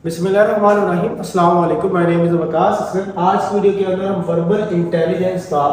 बिस्मिल्लाहिर्रहमानिर्रहीम। अस्सलाम वालेकुम। My name is Waqas. आज की वीडियो के अंदर हम वर्बल इंटेलिजेंस का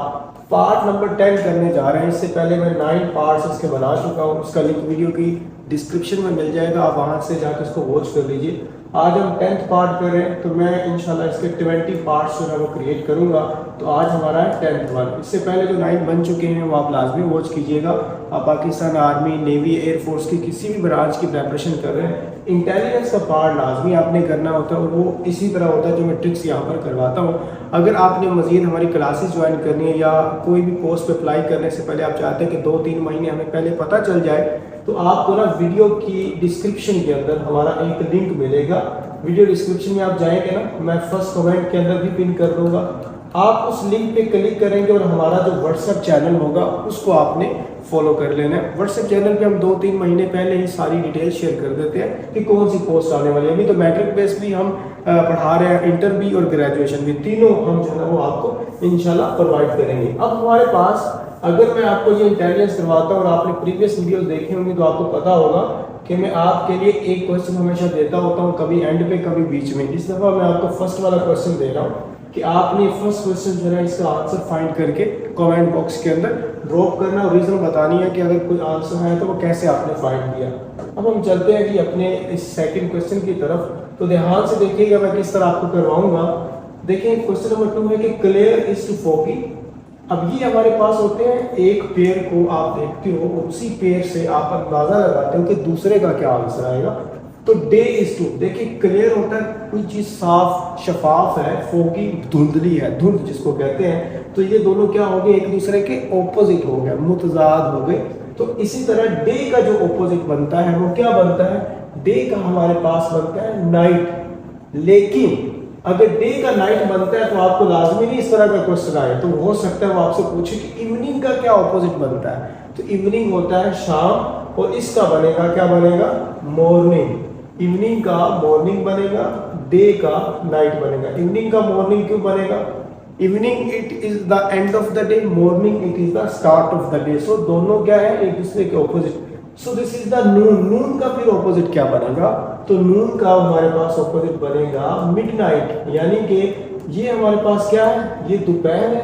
पार्ट नंबर 10 करने जा रहे हैं। इससे पहले मैं 9 पार्ट्स इसके बना चुका हूँ। उसका लिंक वीडियो की डिस्क्रिप्शन में मिल जाएगा, आप वहाँ से जाकर उसको वॉच कर लीजिए। आज हम 10th पार्ट कर रहे हैं, तो मैं इंशाल्लाह इसके 20 पार्ट्स जो है वो क्रिएट करूँगा। तो आज हमारा है 10th वन। इससे पहले जो 9 बन चुके हैं वो आप लाजमी वॉच कीजिएगा। आप पाकिस्तान आर्मी, नेवी, एयरफोर्स की किसी भी ब्रांच की प्रेपरेशन कर रहे हैं, इंटेलिजेंस का पार्ट लाजमी आपने करना होता है और वो इसी तरह होता है जो मैं ट्रिक्स यहाँ पर करवाता हूँ। अगर आपने मज़ीद हमारी क्लासेस ज्वाइन करनी है या कोई भी पोस्ट पे अप्लाई करने से पहले आप चाहते हैं कि 2-3 महीने हमें पहले पता चल जाए, तो आपको ना वीडियो की डिस्क्रिप्शन के अंदर हमारा एक लिंक मिलेगा। वीडियो डिस्क्रिप्शन में आप जाएंगे ना, मैं फर्स्ट कमेंट के अंदर भी पिन कर दूंगा। आप उस लिंक पे क्लिक करेंगे और हमारा जो व्हाट्सएप चैनल होगा उसको आपने फॉलो कर लेना है। व्हाट्सएप चैनल पे हम 2-3 महीने पहले ही सारी डिटेल शेयर कर देते हैं कि कौन सी पोस्ट आने वाली है। अभी तो मैट्रिक बेस भी हम पढ़ा रहे हैं, इंटर भी और ग्रेजुएशन भी, तीनों हम जो है वो आपको इंशाल्लाह प्रोवाइड करेंगे। अब हमारे पास अगर मैं आपको ये इंटेलिजेंस करवाता हूँ और आपने प्रीवियस वीडियोस देखे होंगे तो आपको पता होगा कि मैं आपके लिए एक क्वेश्चन हमेशा देता होता हूँ, कभी एंड पे कभी बीच में। इस दफ़ा मैं आपको फर्स्ट वाला क्वेश्चन दे रहा हूँ कि आपने फर्स्ट क्वेश्चन जो है इसका आंसर फाइंड करके कमेंट बॉक्स के अंदर ड्रॉप करना और रीज़न बतानी है कि अगर कोई आंसर है तो वो कैसे आपने फाइंड किया। अब हम चलते हैं कि अपने इस सेकंड क्वेश्चन की तरफ। तो ध्यान से देखिएगा मैं किस तरह आपको करवाऊंगा। देखिए क्वेश्चन नंबर 2 है कि क्लियर इज टू फोगी। अब ये हमारे पास होते हैं, एक पेयर को आप देखते हो और उसी पेयर से आप अंदाजा लगाते हो कि दूसरे का क्या आंसर आएगा। तो डे इज टू, देखिए क्लियर होता है कोई चीज साफ शफाफ है, फोगी धुंधली है, धुंध जिसको कहते हैं। तो ये दोनों क्या हो गए, एक दूसरे के ऑपोजिट हो गए, मुतजाद हो गए। तो इसी तरह डे का जो ऑपोजिट बनता है वो क्या बनता है, डे का हमारे पास बनता है नाइट। लेकिन अगर डे का नाइट बनता है तो आपको लाजमी नहीं इस तरह का क्वेश्चन आए, तो हो सकता है वो आपसे पूछे कि इवनिंग का क्या ऑपोजिट बनता है। तो इवनिंग होता है शाम और इसका बनेगा क्या बनेगा, मॉर्निंग। इवनिंग का मॉर्निंग बनेगा, डे का नाइट बनेगा। इवनिंग का मॉर्निंग क्यों बनेगा, evening it is the end of the day, morning it is the start of the day. So दोनों क्या है, एक दूसरे के opposite. So this is the noon. Noon का फिर ऑपोजिट क्या बनेगा, तो नून का हमारे पास ऑपोजिट बनेगा मिडनाइट। यानी कि ये हमारे पास क्या है, ये दोपहर है,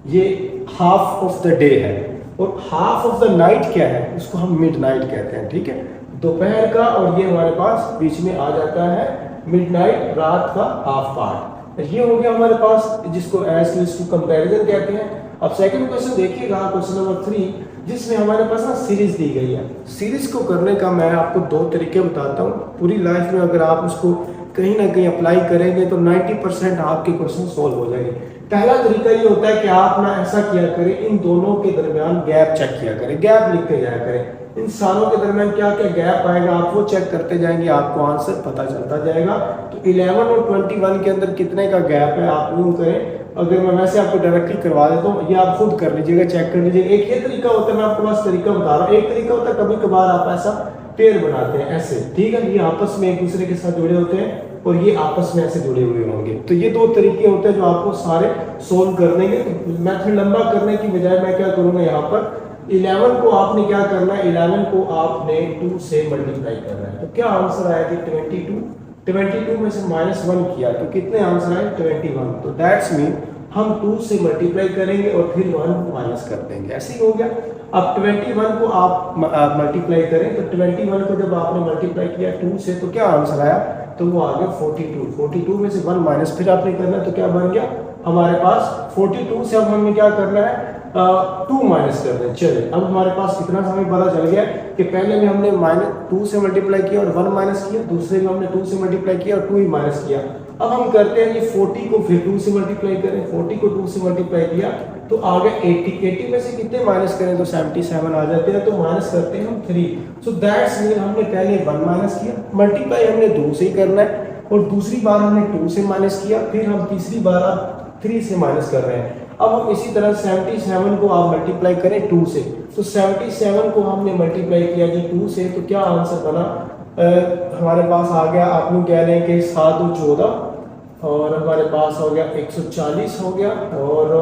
ये हाफ ऑफ द डे है, और हाफ ऑफ द नाइट क्या है, उसको हम मिडनाइट कहते हैं। ठीक है, दोपहर का, और ये हमारे पास बीच में आ जाता है मिडनाइट, रात का हाफ पार्ट। ये हो गया हमारे पास, जिसको एज टू कंपैरिजन कहते हैं। अब सेकंड क्वेश्चन देखिएगा, क्वेश्चन नंबर 3, जिसमें हमारे पास ना सीरीज दी गई है। सीरीज को करने का मैं आपको 2 तरीके बताता हूँ। पूरी लाइफ में अगर आप उसको कहीं ना कहीं अप्लाई करेंगे तो 90% आपके क्वेश्चन सोल्व हो जाएंगे। पहला तरीका ये होता है कि आप ना ऐसा किया करें, इन दोनों के दरमियान गैप चेक किया करें, गैप लिखते जाया करें। इन सालों के दरमियान क्या क्या गैप आएगा आप वो चेक करते जाएंगे, आपको आंसर पता चलता जाएगा। तो 11 और 21 के अंदर कितने का गैप है आप यूं करें। अगर मैं वैसे आपको डायरेक्टली करवा देता हूँ, ये आप खुद कर लीजिएगा, चेक कर लीजिएगा। एक ये तरीका होता है, मैं आपको बस तरीका बता रहा हूँ। एक तरीका होता है कभी कभार आप ऐसा पेयर बनाते हैं ऐसे, ठीक है, ये आपस में एक दूसरे के साथ जुड़े होते हैं और ये आपस में ऐसे जुड़े हुए होंगे। तो ये 2 तरीके होते हैं जो आपको सारे सोल्व कर देंगे। मैथड लंबा करने की बजाय मैं क्या करूंगा, यहाँ पर 11 को आपने क्या करना है, 11 को आपने 2 से मल्टीप्लाई करना है। तो क्या आंसर आया कि 22। 22 में से -1 किया तो कितने आंसर आए, 21। तो दैट्स मीन हम 2 से मल्टीप्लाई करेंगे और फिर 1 माइनस कर देंगे, ऐसे ही हो गया। अब 21 को आप मल्टीप्लाई करें, तो 21 को जब आपने मल्टीप्लाई किया 2 से तो क्या आंसर आया, तो वो आ गया 42। 42 में से 1 माइनस फिर आपने करना है, तो क्या बन गया हमारे पास 42 से अब हमें क्या करना है, 2 माइनस कर दें। चलिए अब हमारे पास कितना समय पता चल गया कि पहले में हमने -2 से मल्टीप्लाई किया और 1 माइनस किया, दूसरे में हमने 2 से मल्टीप्लाई किया और 2 ही माइनस किया। अब हम करते हैं ये 40 को फिर 2 से मल्टीप्लाई करें, 40 को 2 से मल्टीप्लाई किया तो आ गया 80। 80 में से कितने माइनस करें तो 77 आ जाते हैं, तो माइनस करते हैं हम 3। सो दैट्स मीन हमने पहले 1 माइनस किया, मल्टीप्लाई हमने 2 से ही करना है, और दूसरी बार हमने 2 से माइनस किया, फिर हम तीसरी बार अब 3 से माइनस कर रहे हैं। अब हम इसी तरह 77 को आप मल्टीप्लाई करें 2 से, तो 77 को हमने मल्टीप्लाई किया जी 2 से, तो क्या आंसर बना, हमारे पास आ गया, आप लोग कह रहे हैं कि 7 और 14, और हमारे पास हो गया 140 हो गया, और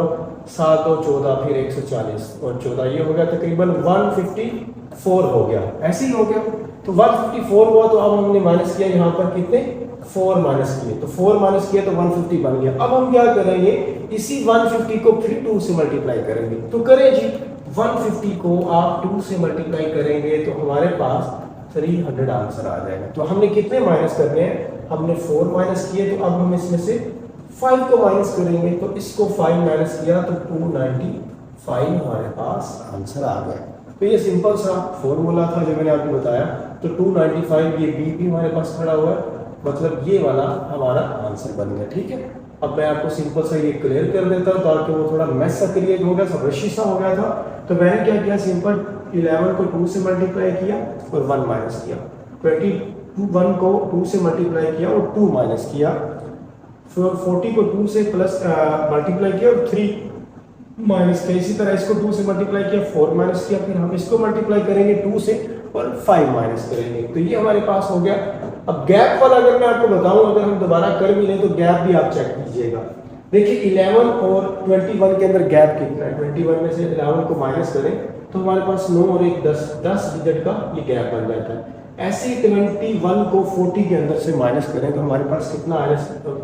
7 और 14 फिर 140 और 14, ये हो गया तकरीबन 154 हो गया, ऐसे ही हो गया। तो 154 हुआ, तो अब हमने माइनस किया यहाँ पर कितने 4 माइनस किए, तो 4 माइनस किया तो 150 बन गया। अब हम क्या करेंगे, इसी 150 को फिर 2 से मल्टीप्लाई करेंगे। तो करें जी, 150 को आप 2 से मल्टीप्लाई करेंगे तो हमारे पास 300 आंसर आ जाएगा। तो हमने कितने माइनस करने हैं, हमने 4 माइनस किए, तो अब हम इसमें से 5 को माइनस करेंगे। तो इसको 5 माइनस किया तो 295 हमारे पास आंसर आ गया। तो ये सिंपल सा फॉर्मूला था जो मैंने आपको बताया। तो 295, ये बी भी हमारे पास खड़ा हुआ है, मतलब ये वाला हमारा आंसर बन गया। ठीक है, अब मैं आपको सिंपल सा ये क्लियर कर देता हूँ ताकि वो थोड़ा मैस सा क्रिएट हो गया, सब रशी सा हो गया था। तो मैंने क्या किया, सिंपल 11 को 2 से मल्टीप्लाई किया और 1 माइनस किया। 21 को 2 से मल्टीप्लाई किया और 2 माइनस किया। फिर 40 को 2 से प्लस मल्टीप्लाई किया और 3 माइनस किया। इसी तरह इसको 2 से मल्टीप्लाई किया, 4 माइनस किया। फिर हम इसको मल्टीप्लाई करेंगे 2 से और 5 माइनस करेंगे। तो ये हमारे पास हो गया। अब गैप वाला अगर मैं आपको बताऊं, अगर हम दोबारा कर भी लें तो गैप भी आप चेक कीजिएगा। देखिए 11 और 21 के अंदर गैप कितना है। 21 में से 11 को माइनस करें तो हमारे पास 9 और 1 10 डिजिट का ये गैप बन जाता है। ऐसे ही 21 को 40 के अंदर से माइनस करें तो हमारे पास कितना आया,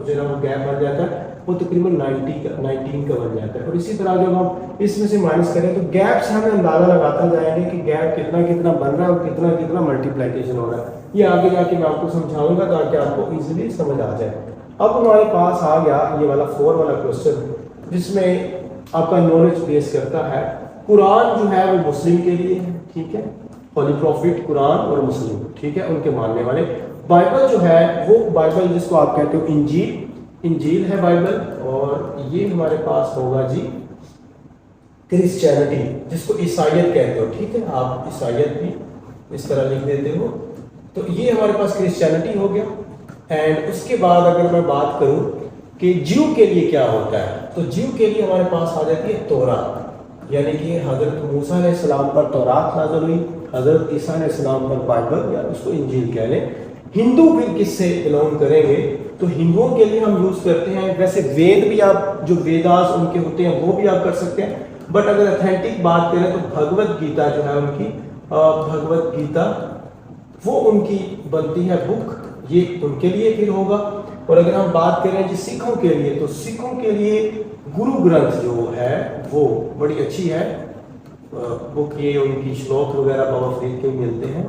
जो वो गैप बन जाता है वो तकरीबन 19 का बन जाता है। और इसी तरह जब हम इसमें से माइनस करें तो गैप से हमें अंदाजा लगाता जाएंगे कि गैप कितना कितना बन रहा है और कितना कितना मल्टीप्लिकेशन हो रहा है। ये आगे जाके मैं आपको समझाऊंगा ताकि आपको इजीली समझ आ जाए। अब हमारे पास आ गया ये वाला 4 वाला क्वेश्चन, जिसमें आपका नॉलेज बेस करता है। कुरान जो है वो मुस्लिम के लिए है, ठीक है, होली प्रॉफिट कुरान और मुस्लिम, ठीक है, उनके मानने वाले। बाइबल जो है वो बाइबल जिसको आप कहते हो इंजील है बाइबल। और ये हमारे पास होगा जी क्रिश्चियनिटी, जिसको ईसाइयत कहते हो, ठीक है, आप ईसाइयत भी इस तरह लिख देते हो। तो ये हमारे पास क्रिश्चियनिटी हो गया। एंड उसके बाद अगर मैं बात करूं कि ज्यू के लिए क्या होता है, तो ज्यू के लिए हमारे पास आ जाती है तौरात, यानी कि हजरत मूसा अलैहिस्सलाम पर तौरात नाज़िल हुई, हजरत ईसा अलैहिस्सलाम पर बाइबल या उसको इंजील कह लें। हिंदू फिर किससे बिलोंग करेंगे, तो हिंदुओं के लिए हम यूज करते हैं, वैसे वेद भी आप जो वेदास उनके होते हैं वो भी आप कर सकते हैं, बट अगर ऑथेंटिक बात करें तो भगवत गीता जो है उनकी, भगवत गीता वो उनकी बनती है बुक, ये उनके लिए फिर होगा। और अगर हम बात करें जी सिखों के लिए, तो सिखों के लिए गुरु ग्रंथ जो है वो बड़ी अच्छी है बुक, ये उनकी श्लोक वगैरह बाबा फरीद के मिलते हैं।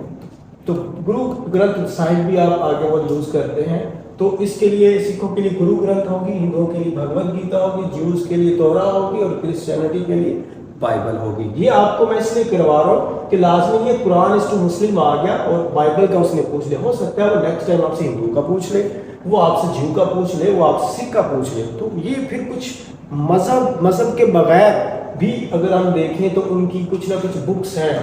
तो गुरु ग्रंथ साहिब भी आप आगे वो यूज करते हैं। तो इसके लिए सिखों के लिए गुरु ग्रंथ होगी, हिंदुओं के लिए भगवत गीता होगी, ज्यूज के लिए तौरा होगी और क्रिश्चियनिटी के लिए बाइबल होगी। ये आपको मैं इसलिए करवा रहा हूँ कि लाजमी ये कुरान इस टू मुस्लिम आ गया और बाइबल का उसने पूछ लिया, हो सकता है वो नेक्स्ट टाइम आपसे हिंदू का पूछ ले, वो आपसे ज्यू का पूछ ले, वो आपसे सिख का पूछ ले। तो ये फिर कुछ मजहब के बगैर भी अगर हम देखें तो उनकी कुछ ना कुछ बुक्स हैं।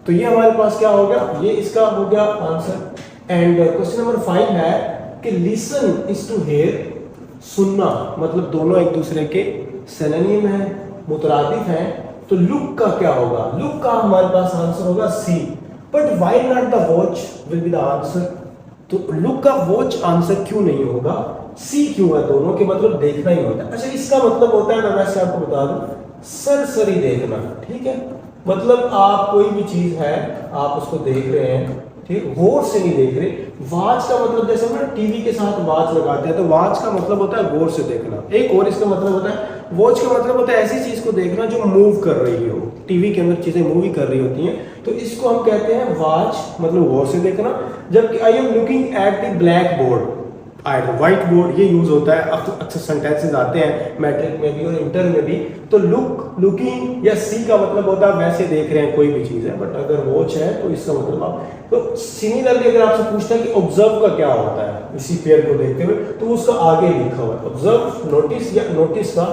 तो ये हमारे पास क्या हो गया, ये इसका हो गया आंसर। एंड क्वेश्चन नंबर 5 है कि लिसन इज टू हेयर, सुनना मतलब दोनों एक दूसरे के सिनोनिम है, मुतरादिफ हैं। तो लुक का क्या होगा, लुक का हमारे पास आंसर होगा C, but why not the watch will be the answer. तो लुक का वॉच आंसर क्यों नहीं होगा, सी क्यों है, दोनों के मतलब देखना ही होता है। अच्छा इसका मतलब होता है, मैं वैसे आपको बता दूं, सरसरी देखना, ठीक है, मतलब आप कोई भी चीज है आप उसको देख रहे हैं, ठीक, गौर से नहीं देख रहे। वॉच का मतलब जैसे हम टीवी के साथ वॉच लगाते हैं तो वॉच का मतलब होता है गौर से देखना। एक और इसका मतलब होता है, वॉच का मतलब होता है ऐसी चीज को देखना जो मूव कर रही हो, टीवी के अंदर चीजें मूवी कर रही होती हैं, तो इसको हम कहते हैं वॉच, मतलब गौर से देखना। जबकि I am looking at the black board, white board, ये यूज होता है अक्सर सेंटेंसेस आते हैं मैट्रिक में भी और इंटर में भी। तो लुकिंग या सी का मतलब होता है वैसे देख रहे हैं कोई भी चीज है, बट अगर वॉच है तो इसका मतलब आप, तो सिमिलरली अगर आपसे पूछता है कि ऑब्जर्व का क्या होता है इसी पेयर को देखते हुए, तो उसका आगे लिखा हुआ है ऑब्जर्व, नोटिस या नोटिस का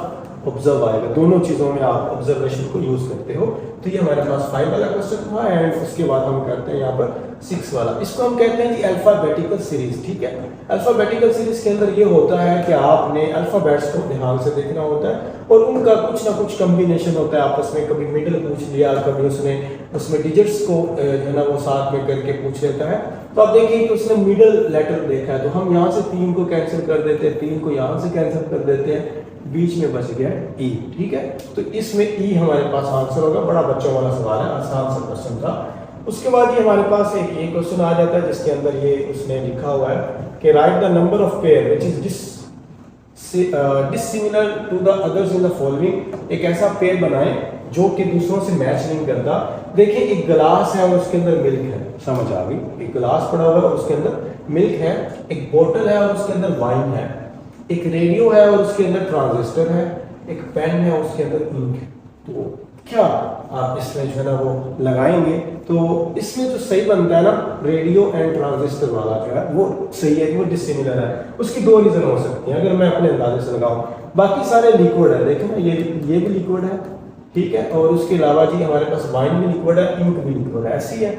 ऑब्जर्व आएगा, दोनों चीजों में आप ऑब्जर्वेशन को यूज करते हो। तो ये हमारे पास 5 वाला क्वेश्चन था। एंड उसके बाद हम करते हैं यहाँ पर 6 वाला, इसको हम कहते हैं कि अल्फाबेटिकल सीरीज, ठीक है। अल्फाबेटिकल सीरीज के अंदर ये होता है कि आपने अल्फाबेट्स को ध्यान से देखना होता है और उनका कुछ ना कुछ कॉम्बिनेशन होता है आपस में, कभी मिडिल पूछ लिया, कभी उसमें डिजिट्स को जो ना वो साथ में करके पूछ लेता है। तो आप देखिए कि उसने मिडिल लेटर देखा है, तो हम यहाँ से 3 को कैंसिल कर देते हैं, 3 को यहाँ से कैंसिल कर देते हैं, बीच में बच गया ई, ठीक है। तो इसमें ई हमारे पास आंसर होगा, बड़ा बच्चों वाला सवाल है, आसान सा क्वेश्चन था। उसके बाद ये हमारे पास एक ये क्वेश्चन आ जाता है जिसके अंदर ये उसने लिखा हुआ है कि write the number of pair which is dissimilar to the others in the following. एक ऐसा पेयर बनाएं जो कि दूसरों से मैच नहीं करता। देखिए एक गिलास है और उसके अंदर मिल्क है, समझ आ गई, एक गिलास पड़ा हुआ है और उसके अंदर मिल्क है, एक बोतल है और उसके अंदर वाइन है, एक रेडियो है और उसके अंदर ट्रांजिस्टर है, एक पेन है और उसके अंदर इंक है। तो क्या आप इसमें जो है ना वो लगाएंगे तो इसमें जो सही बनता है ना रेडियो एंड ट्रांजिस्टर वाला जो है वो सही है, वो डिसिमिलर है। उसकी दो रीजन हो सकती हैं अगर मैं अपने अंदाजे से लगाऊं। बाकी सारे लिक्विड है, देखें ना ये भी लिक्विड है, ठीक है, और उसके अलावा जी हमारे पास वाइन भी लिक्विड है, इंक भी लिक्विड है, ऐसी है।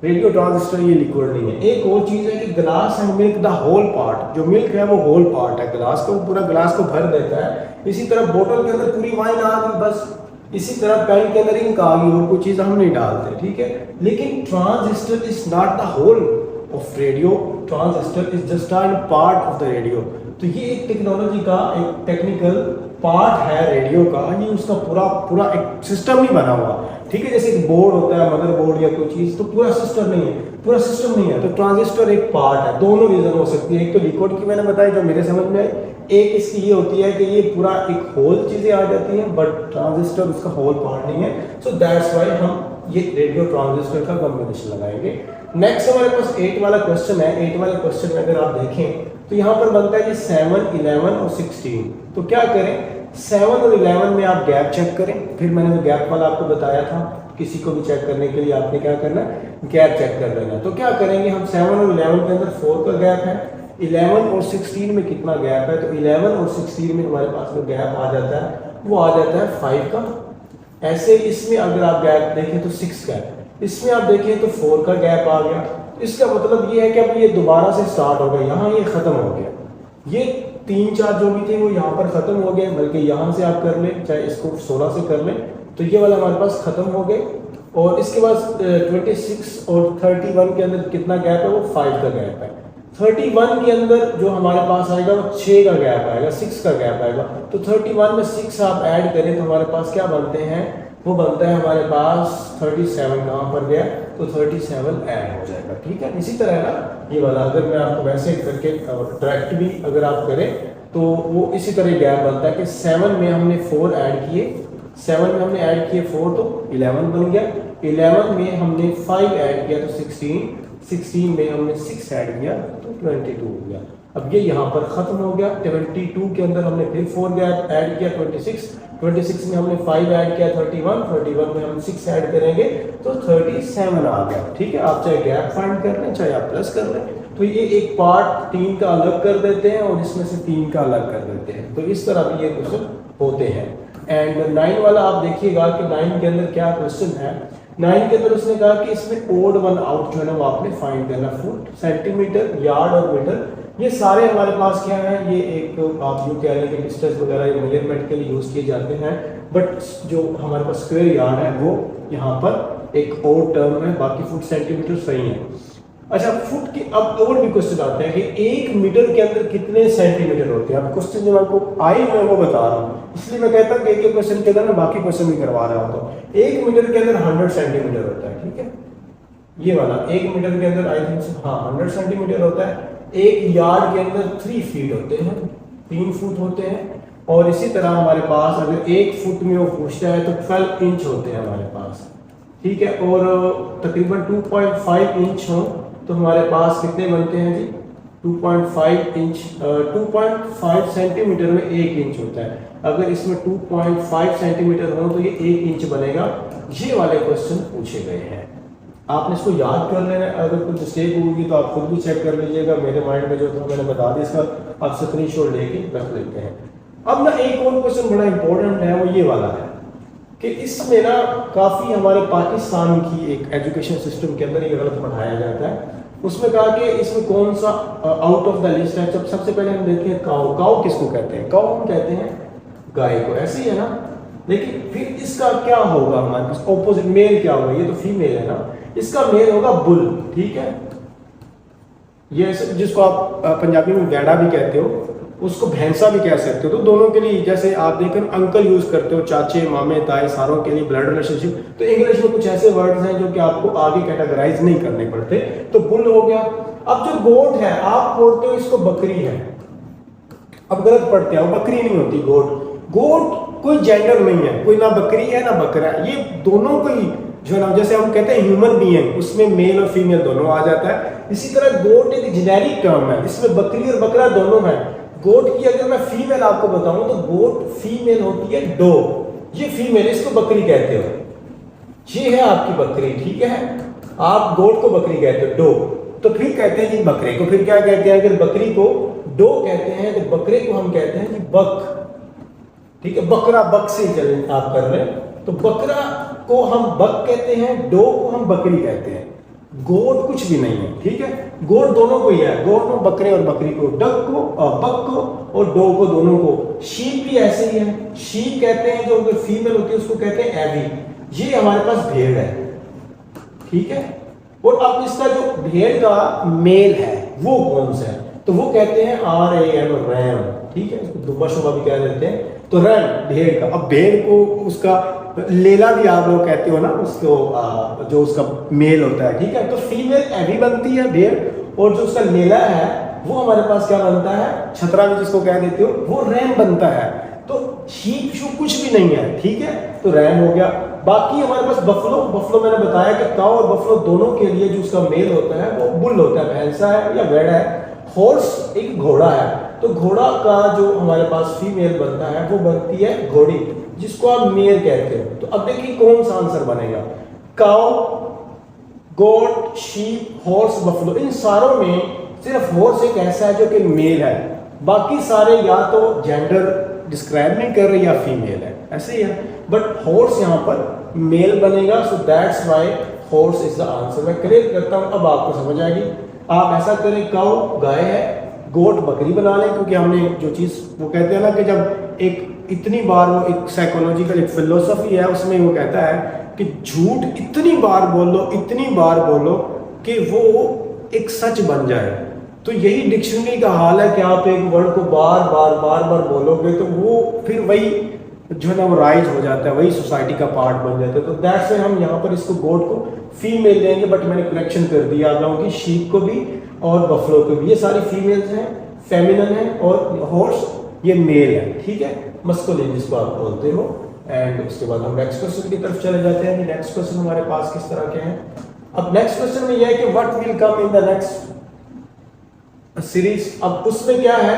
रेडियो ट्रांजिस्टर ये लिक्विड नहीं है। एक और चीज है कि glass and milk the whole part, जो मिल्क है वो होल पार्ट है गिलास का, वो पूरा गिलास को भर देता है। इसी तरह बोतल के अंदर पूरी वाइन आ गई बस, इसी तरह पेन के अंदर इंक आ गई और कोई चीज हम नहीं डालते, ठीक है। लेकिन transistor is not the whole of radio, transistor is just a part of the radio. तो ये एक टेक्नोलॉजी का एक टेक्निकल पार्ट है रेडियो का, ये उसका पूरा एक सिस्टम नहीं बना हुआ, ठीक है। जैसे एक बोर्ड होता है, मदरबोर्ड या कोई चीज, तो पूरा सिस्टम नहीं है, पूरा सिस्टम नहीं है। तो ट्रांजिस्टर एक पार्ट है। दोनों रीजन हो सकती है, एक तो लिक्विड की मैंने बताई जो मेरे समझ में आई, एक इसकी ये होती है कि ये पूरा एक होल चीजें आ जाती हैं, बट ट्रांजिस्टर उसका होल पार्ट नहीं है। सो दैट्स व्हाई हम ये रेडियो ट्रांजिस्टर का कॉम्बिनेशन लगाएंगे। नेक्स्ट हमारे पास 8 वाला क्वेश्चन है। 8 वाले क्वेश्चन में अगर आप देखें तो यहाँ पर बनता है 7, 11 और 16। तो क्या करें, 7 और 11 में आप गैप चेक करें। फिर मैंने जो गैप वाला आपको बताया था, किसी को भी चेक करने के लिए आपने क्या करना है, गैप चेक कर लेना। तो क्या करेंगे हम, 7 और 11 के अंदर 4 का गैप है, 11 और 16 में कितना गैप है, तो 11 और 16 में हमारे पास जो गैप आ जाता है वो आ जाता है 5 का। ऐसे इसमें अगर आप गैप देखें तो 6 का है, इसमें आप देखें तो 4 का गैप आ गया। इसका मतलब ये है कि अब ये दोबारा से स्टार्ट हो गया, यहाँ ये खत्म हो गया, ये 3-4 जो भी थे वो यहाँ पर खत्म हो गए। बल्कि यहाँ से आप कर लें, चाहे इसको 16 से कर लें, तो ये वाला हमारे पास खत्म हो गए। और इसके बाद 26 और 31 के अंदर कितना गैप है, वो 5 का गैप है। 31 के अंदर जो हमारे पास आएगा वो 6 का गैप आएगा, 6 का गैप आएगा। तो 31 में 6 आप ऐड करें तो हमारे पास क्या बनते हैं, वो बनता है हमारे पास 37। कहाँ पर गया, तो 37 ऐड हो जाएगा, ठीक है। इसी तरह ना ये वाला अगर मैं आपको वैसे करके डायरेक्ट भी अगर आप करें तो वो इसी तरह गैप बनता है कि 7 में हमने 4 ऐड किए, 7 में हमने ऐड किए 4 तो 11 बन गया, 11 में हमने 5 ऐड किया तो 16, 16 में हमने 6 ऐड किया तो 22 हो गया। अब ये यहाँ पर खत्म हो गया। 22 के अंदर हमने फिर 4 गैप ऐड किया, 26 में हमने 5 ऐड किया, 31 में हम 6 ऐड करेंगे तो 37 आ गया, ठीक है। आप चाहे गैप फाइंड कर लें, चाहे आप प्लस कर लें। तो ये एक पार्ट 3 का अलग कर देते हैं और इसमें से 3 का अलग कर देते हैं। तो इस तरह भी ये क्वेश्चन होते हैं। एंड 9 वाला आप देखिएगा कि 9 के अंदर क्या क्वेश्चन है। 9 के अंदर उसने कहा कि इसमें ओड वन आउट जो है ना वो आपने फाइंड करना। फुट, सेंटीमीटर, यार्ड और मीटर, ये सारे हमारे पास क्या है, ये एक आप यूँ कह रहे हैं कि डिस्टेंस वगैरह मेजरमेंट के लिए यूज़ किए जाते हैं। बट जो हमारे पास स्क्वायर यार्ड है वो यहाँ पर एक और टर्म है, बाकी फुट सेंटीमीटर सही है। अच्छा, फुट की अब और भी क्वेश्चन आते हैं कि 1 मीटर के अंदर कितने सेंटीमीटर होते हैं। अब क्वेश्चन जो आपको आई मैं वो बता रहा हूँ, इसलिए मैं कहता हूँ कि एक क्वेश्चन के अंदर मैं बाकी क्वेश्चन भी करवा रहा हूँ। तो 1 मीटर के अंदर 100 सेंटीमीटर होता है, ठीक है। ये वाला 1 मीटर के अंदर आई थिंक 100 सेंटीमीटर होता है। 1 यार्ड के अंदर 3 फीट होते हैं, 3 फुट होते हैं। और इसी तरह हमारे पास अगर 1 फुट में वो पूछता है तो 12 इंच होते हैं हमारे पास, ठीक है। और तकरीबन 2.5 इंच हो तो हमारे पास कितने बनते हैं जी, 2.5 इंच, 2.5 सेंटीमीटर में 1 इंच होता है। अगर इसमें 2.5 सेंटीमीटर हो तो ये 1 इंच बनेगा। ये वाले क्वेश्चन पूछे गए हैं, आपने इसको याद कर लेना है। अगर कुछ मिस्टेक होगी तो आप खुद भी चेक कर लीजिएगा। मेरे माइंड में जो था मैंने बता दिया, इसका आप स्क्रीनशॉट लेके रख लेते हैं। अब ना एक और क्वेश्चन बड़ा इंपॉर्टेंट है, वो ये वाला है कि इसमें ना काफ़ी हमारे पाकिस्तान की एक एजुकेशन सिस्टम के अंदर ये गलत पढ़ाया जाता है। उसमें कहा कि इसमें कौन सा आउट ऑफ द लिस्ट है। जब सबसे पहले हम देखते हैं काऊ, काऊ किसको कहते हैं, काऊ हम कहते हैं गाय को, ऐसे ही है ना। लेकिन फिर इसका क्या होगा, हमारे पास ऑपोजिट मेल क्या होगा, ये तो फीमेल है ना, इसका मेल होगा बुल, ठीक है। ये जिसको आप पंजाबी में गैड़ा भी कहते हो, उसको भैंसा भी कह सकते हो। तो दोनों के लिए, जैसे आप देखें अंकल यूज करते हो, चाचे, मामे, ताए, सारों के लिए ब्लड रिलेशनशिप, तो इंग्लिश में कुछ ऐसे वर्ड्स हैं जो कि आपको आगे कैटेगराइज नहीं करने पड़ते। तो बुल हो गया। अब जो गोट है आप बोलते हो इसको बकरी है, अब गलत पढ़ते हैं, बकरी नहीं होती गोट। गोट कोई जेंडर नहीं है, कोई ना बकरी है ना बकरा है, ये दोनों कोई जो है ना, जैसे हम कहते हैं ह्यूमन बीइंग, उसमें मेल और फीमेल दोनों आ जाता है। इसी तरह गोट एक जेनेरिक टर्म है, इसमें बकरी और बकरा दोनों है। गोट की अगर मैं फीमेल आपको बताऊं तो गोट फीमेल होती है डो, ये फीमेल, इसको बकरी कहते हो, ये है आपकी बकरी, ठीक है। आप गोट को बकरी कहते हो, डो, तो फिर कहते हैं जी बकरे को फिर क्या कहते हैं, अगर बकरी को डो कहते हैं तो बकरे को हम कहते हैं जी बक, ठीक है। बकरा बक से चले आप कर रहे हैं, तो बकरा को हम बक कहते हैं, डो को हम बकरी कहते हैं। गोट कुछ भी नहीं है, ठीक है। गोट दोनों को ही है, गोट में बकरे और बकरी को, डक को और बक को और डो को, दोनों को। शीप भी ऐसे ही है, शीप कहते हैं जो फीमेल होती है उसको कहते हैं एवी। ये हमारे पास भेड़ है, ठीक है। और अब इसका जो भेड़ का मेल है वो कौन सा है, तो वो कहते हैं RAM, रैम, ठीक है। दुम्बा शुबा भी कह देते हैं, तो रैम भेड़ का। अब भेड़ को उसका लेला भी आप लोग कहते हो ना उसको, जो उसका मेल होता है, ठीक है। तो फीमेल एवी बनती है भेड़, और जो उसका लेला है वो हमारे पास क्या बनता है, छतरा भी जिसको कह देते हो, वो रैम बनता है। तो शीप शू कुछ भी नहीं है, ठीक है, तो रैम हो गया। बाकी हमारे पास बफलो, बफलो मैंने बताया कि काऊ और बफलो दोनों के लिए जो उसका मेल होता है वो बुल होता है, भैंसा है या भेड़ है। हॉर्स एक घोड़ा है, तो घोड़ा का जो हमारे पास फीमेल बनता है वो बनती है घोड़ी, जिसको आप मेल कहते हो। तो अब देखिए कौन सा आंसर बनेगा, काऊ, गोट, शीप, हॉर्स, बफलो, इन सारों में सिर्फ हॉर्स एक ऐसा है जो कि मेल है, बाकी सारे या तो जेंडर डिस्क्राइब नहीं कर रहे या फीमेल है, ऐसे ही है। बट हॉर्स यहाँ पर मेल बनेगा, so that's why horse is the answer. मैं क्लियर करता हूँ, अब आपको समझ आएगी। आप ऐसा करें, काऊ गाय है, गोट बकरी बना लें, क्योंकि हमने जो चीज़ वो कहते हैं ना कि जब एक इतनी बार, वो एक साइकोलॉजिकल एक फिलोसफी है, उसमें वो कहता है कि झूठ इतनी बार बोलो कि वो एक सच बन जाए। तो यही डिक्शनरी का हाल है कि आप एक वर्ड को बार बार बोलोगे तो वो फिर वही जो है ना वो राइज हो जाता है, वही सोसाइटी का पार्ट बन जाता है। तो दैट्स व्हाई हम यहाँ पर इसको गोट को फीमेल देंगे, बट मैंने करेक्शन कर दिया आप लोगों की, शीप को भी और बफलो को भी, ये सारी फीमेल्स हैं, फेमिनिन है, और हॉर्स ये मेल है, ठीक है, मस्कुलिन जिसको आप बोलते हो। एंड उसके बाद हम नेक्स्ट क्वेश्चन की तरफ चले जाते हैं कि नेक्स्ट क्वेश्चन हमारे पास किस तरह के हैं। अब नेक्स्ट क्वेश्चन में यह है कि what will come in the next series. अब उसमें क्या है,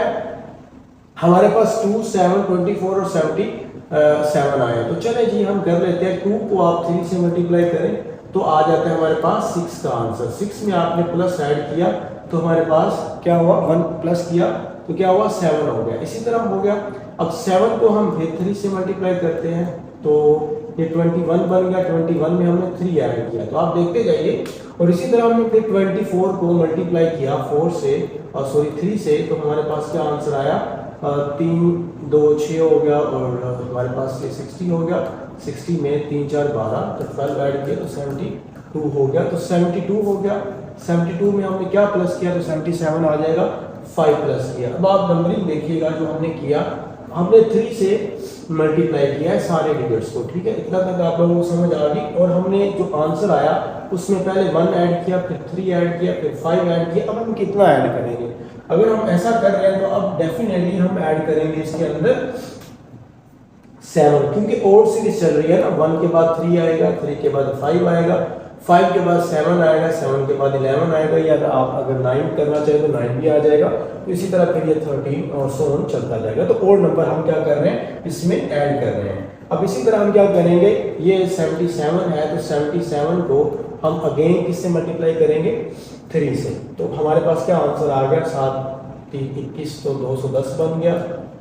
हमारे पास 2, 7, 24 और 77 आए, तो चले जी हम कर लेते हैं। 2 को आप 3 से मल्टीप्लाई करें तो आ जाता है हमारे पास 6 का आंसर। 6 में आपने प्लस ऐड किया तो हमारे पास क्या हुआ, 1 प्लस किया तो क्या हुआ, 7 हो गया। इसी तरह हो गया। अब 7 को हम फिर 3 से मल्टीप्लाई करते हैं तो ये 21 बन गया। 21 में हमने 3 ऐड किया, तो आप देखते जाइए। और इसी तरह हमने फिर 24 को मल्टीप्लाई किया 4 से, और सॉरी 3 से, तो हमारे पास क्या आंसर आया, 3, 2, 6 हो गया, और हमारे पास ये 60 हो गया। 60 में 3, 4, 12, तो 12 ऐड किया तो 72 हो गया। तो 72 हो गया। 72 में हमने क्या प्लस किया तो 77 आ जाएगा, 5 प्लस किया। अब आप नंबरिंग देखिएगा जो हमने किया, हमने 3 से मल्टीप्लाई किया है सारे डिजिट्स को, ठीक है। इतना तक आप लोगों को समझ आ गई। और हमने जो आंसर आया उसमें पहले 1 ऐड किया, फिर 3 ऐड किया, फिर 5 ऐड किया। अब हम कितना ऐड करेंगे, अगर हम ऐसा कर रहे हैं तो अब डेफिनेटली हम ऐड करेंगे इसके अंदर 7, क्योंकि और सीरीज चल रही है ना। 1 के बाद 3 आएगा, 3 के बाद 5 आएगा, 5 के बाद 7 आएगा, 7 के बाद 11 आएगा, या आप अगर 9 करना चाहें तो 9 भी आ जाएगा। तो इसी तरह फिर ये 13 और सो ऑन चलता जाएगा। तो और नंबर हम क्या कर रहे हैं, इसमें ऐड कर रहे हैं। अब इसी तरह हम क्या करेंगे, ये 77 है तो 77 को हम अगेन किससे मल्टीप्लाई करेंगे, 3 से। तो हमारे पास क्या आंसर आ गया, 7 3 21, तो 210 बन गया।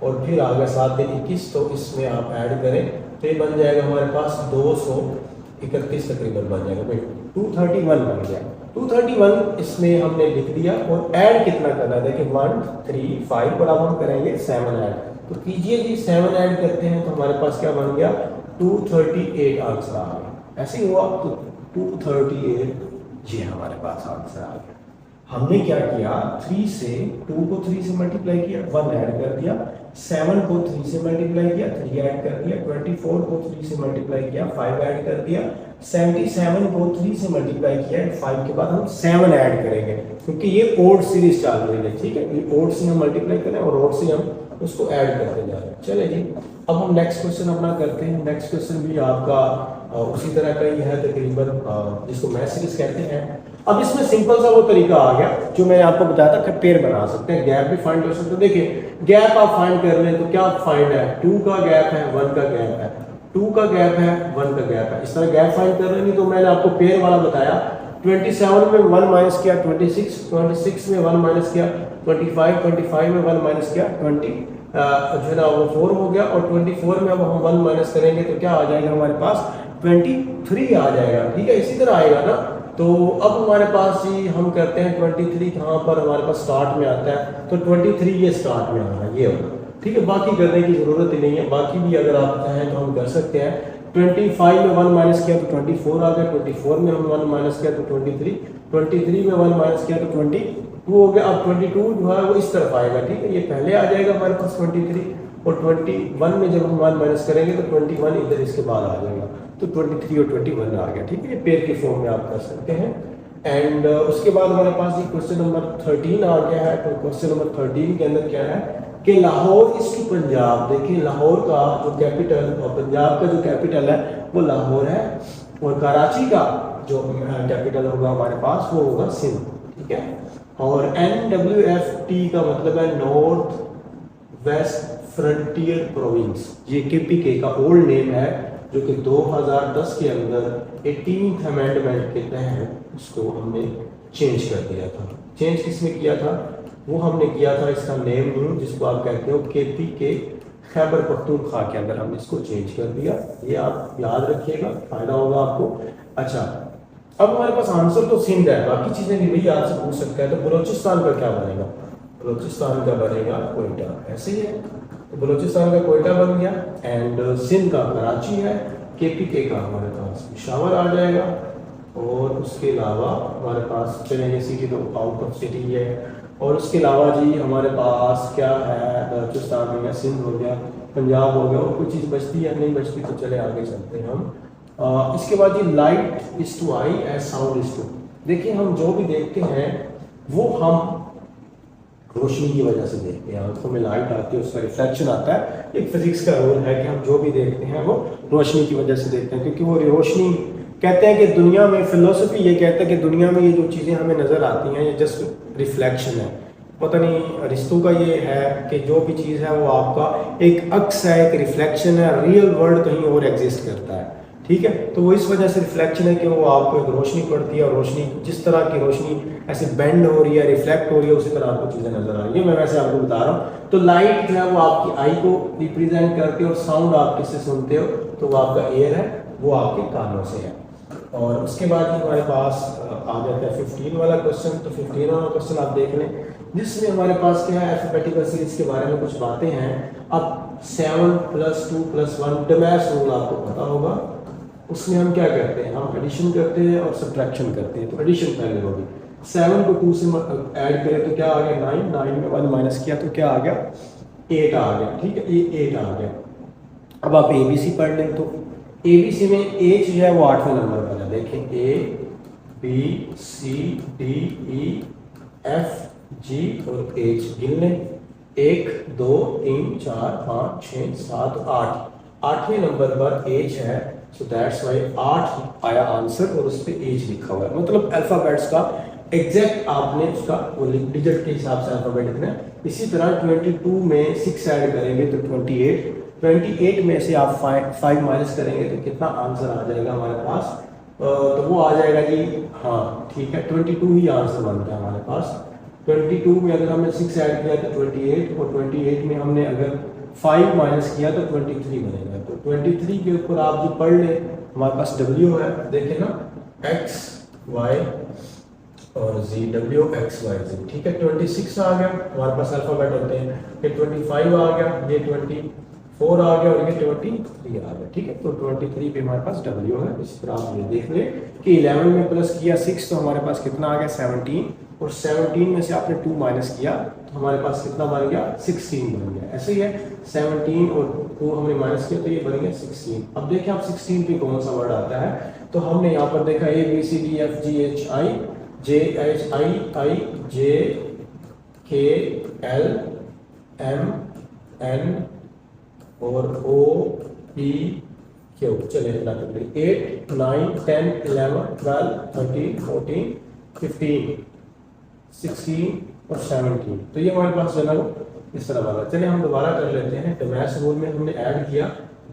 और फिर आ गया 7 3 21, तो इसमें आप ऐड करें तो ये बन जाएगा हमारे पास 231 तकरीबन बन जाएगा भाई, 231 बन गया। 231 इसमें हमने लिख दिया। और ऐड कितना करना है, देखिए 1 3 5, और अब हम करेंगे 7 ऐड। तो कीजिए जी, 7 ऐड करते हैं तो हमारे पास क्या बन गया, 238 आंसर आ गया। ऐसे ही हुआ तो 238 ये हमारे पास आंसर आ गया। हमने क्या किया, 3 से 2 को 3 से मल्टीप्लाई किया, 1 ऐड कर दिया। 7 को 3 से मल्टीप्लाई किया, 3 ऐड कर दिया। 24 को 3 से मल्टीप्लाई किया, 5 ऐड कर दिया। 77 को 3 से मल्टीप्लाई किया, 5 के बाद हम 7 ऐड करेंगे। क्योंकि ये ओड सीरीज चल रही है, ठीक है, ये ओड से हम मल्टीप्लाई करें और ओड से हम उसको ऐड करते जा रहे हैं। चले जी, अब हम नेक्स्ट क्वेश्चन अपना करते हैं। नेक्स्ट क्वेश्चन भी आपका उसी तरह का ही है तकरीबन, जिसको मैथ सीरीज कहते हैं। अब इसमें सिंपल सा वो तरीका आ गया जो मैंने आपको बताया था कि पेयर बना सकते हैं, गैप भी फाइंड कर सकते हैं। देखिए गैप आप फाइंड कर लें तो क्या फाइंड है, 2 का गैप है, 1 का गैप है, 2 का गैप है, 1 का गैप है, इस तरह गैप फाइंड कर रहे हैं। तो मैंने आपको पेयर वाला बताया, 27 में 1 माइनस किया 26, 26 में 1 माइनस किया 25, 25 में 1 माइनस किया 20, जो है ना वो 4 हो गया, और 24 में अब हम 1 माइनस करेंगे तो क्या आ जाएगा हमारे पास 23 आ जाएगा, ठीक है, इसी तरह आएगा ना। तो अब हमारे पास जी हम करते हैं 23 कहाँ पर हमारे पास स्टार्ट में आता है, तो 23 ये स्टार्ट में आ रहा है, ये होगा, ठीक है, बाकी करने की जरूरत ही नहीं है। बाकी भी अगर आप चाहें तो हम कर सकते हैं। 25 में 1 माइनस किया तो 24 आ गया, 24 में हम 1 माइनस किया तो 23, 23 में 1 माइनस किया तो 22 हो गया। अब 22 जो है वो इस तरफ आएगा, ठीक है, ये पहले आ जाएगा हमारे पास 23, और 21 में जब हम 1 माइनस करेंगे तो 21 इधर इसके बाद आ जाएगा, तो 23 और 21 आ गया, ठीक है, ये पेयर के फॉर्म में आप कर सकते हैं। एंड उसके बाद हमारे पास ये क्वेश्चन नंबर 13 आ गया है। तो क्वेश्चन नंबर 13 के अंदर क्या है कि लाहौर इज टू पंजाब। देखिए लाहौर का जो कैपिटल और पंजाब का जो कैपिटल है वो लाहौर है, और कराची का जो कैपिटल होगा हमारे पास वो होगा सिंध, ठीक है। और NWFT का मतलब है नॉर्थ वेस्ट फ्रंटियर प्रोविंस, ये KPK का ओल्ड नेम है, जो कि 2010 के अंदर 18th अमेंडमेंट के तहत उसको हमने चेंज कर दिया था। चेंज किसने किया था, वो हमने किया था इसका नेम न्यू, जिसको आप कहते हो KPK खैबर पख्तूनख्वा के अंदर हमने इसको चेंज कर दिया। ये आप याद रखिएगा, फायदा होगा आपको। अच्छा, अब हमारे पास आंसर तो सिंध है, बाकी चीजें भी भाई आपसे पूछ सकता है। तो बलोचिस्तान का क्या बनेगा, बलोचिस्तान का बनेगा कोयटा, ऐसे ही है, तो बलोचिस्तान का कोयटा बन गया। एंड सिंध का कराची है, KPK का हमारे पास पेशावर आ जाएगा, और उसके अलावा हमारे पास चलेंगे सिटी तो आउट ऑफ सिटी है, और उसके अलावा जी हमारे पास क्या है, बलोचिस्तान हो गया, सिंध हो गया, पंजाब हो गया, और कोई चीज़ बचती है नहीं बचती तो चले आगे चलते हैं हम। इसके बाद ये light is to eye as sound is to. देखिए हम जो भी देखते हैं वो हम रोशनी की वजह से देखते हैं, आंखों में लाइट आती है, उसका रिफ्लेक्शन आता है। एक फिजिक्स का रूल है कि हम जो भी देखते हैं वो रोशनी की वजह से देखते हैं, क्योंकि वो रोशनी कहते हैं कि दुनिया में फिलोसफी ये कहता है कि दुनिया में ये जो चीज़ें हमें नज़र आती हैं ये जस्ट रिफ्लेक्शन है। पता नहीं रिश्तों का ये है कि जो भी चीज़ है वो आपका एक अक्स है, एक रिफ्लेक्शन है, रियल वर्ल्ड कहीं और एग्जिस्ट करता है, ठीक है। तो वो इस वजह से रिफ्लेक्शन है कि वो आपको एक रोशनी पड़ती है, और रोशनी जिस तरह की रोशनी ऐसे बेंड हो रही है, रिफ्लेक्ट हो रही है, उसी तरह आपको चीज़ें नजर आ रही है। मैं वैसे आपको बता रहा हूँ। तो लाइट जो है वो आपकी आई को रिप्रेजेंट करती है, और साउंड आप किससे सुनते हो, तो वो आपका एयर है, वो आपके कानों से है। और उसके बाद हमारे पास आ जाता है 15 वाला क्वेश्चन। तो 15 वाला क्वेश्चन आप देख लें, जिसमें हमारे पास क्या है, अल्फाबेटिकल सीरीज के बारे में कुछ बातें हैं। अब 7 + 2 + 1 डमैश रूल आपको पता होगा, उसमें हम क्या करते हैं, हम एडिशन करते हैं और सब्ट्रैक्शन करते हैं। तो एडिशन पहले होगी, 7 को 2 से ऐड करें तो क्या आ गया 9, 9 में 1 माइनस किया तो क्या आ गया 8 आ गया, ठीक है, ये 8 आ गया। अब आप ABC पढ़ लें, तो ABC में H जो है वो 8वें नंबर पर है। देखें ABCDEF G और H गिन लें, 1 2 3 4 5 6 7 8, 8वें नंबर पर H है, सो दैट्स वाई 8 आया आंसर, और उस पर H लिखा हुआ है। मतलब अल्फाबेट्स का एग्जैक्ट आपने उसका वो डिजिट के हिसाब से अल्फाबेट लिखना है। इसी तरह 22 में 6 ऐड करेंगे तो 28, 28 में से आप 5 माइनस करेंगे तो कितना आंसर आ जाएगा हमारे पास, तो वो आ जाएगा जी, हाँ ठीक है, 22 ही आंसर बनता है हमारे पास। 22 में अगर हमने 6 ऐड किया तो 28, और 28 में हमने अगर 5 माइनस किया तो 23 बनेगा। तो 23 के ऊपर आप जो पढ़ ले, हमारे पास W है, देखें ना, X Y और Z, W X Y Z, ठीक है। 26 आ गया, हमारे पास अल्फाबेट होते हैं, ये 25 आ गया, ये 24 आ गया, और ये 23 आ गया, ठीक है। तो 23 पे हमारे पास W है। इस तरह आप ये देख ले कि 11 में प्लस किया 6 तो हमारे पास कितना आ गया 17, और 17 में से आपने 2 माइनस किया तो हमारे पास कितना बन गया 16 बन गया। ऐसे ही है, 17 और 2 हमने माइनस किया तो ये बन गया 16। अब देखिए आप 16 पे कौन सा वर्ड आता है, तो हमने यहाँ पर देखा ABCDFGHI, JHIJKLMN और OPQ। चलिए इतना कर लीजिए, 8 9 10 11 12 13 14 15 16 और 17। तो ये हमारे पास जो है वो इस तरह वाला। चलिए हम दोबारा कर लेते हैं। तो मैथ्स रूल में हमने ऐड किया,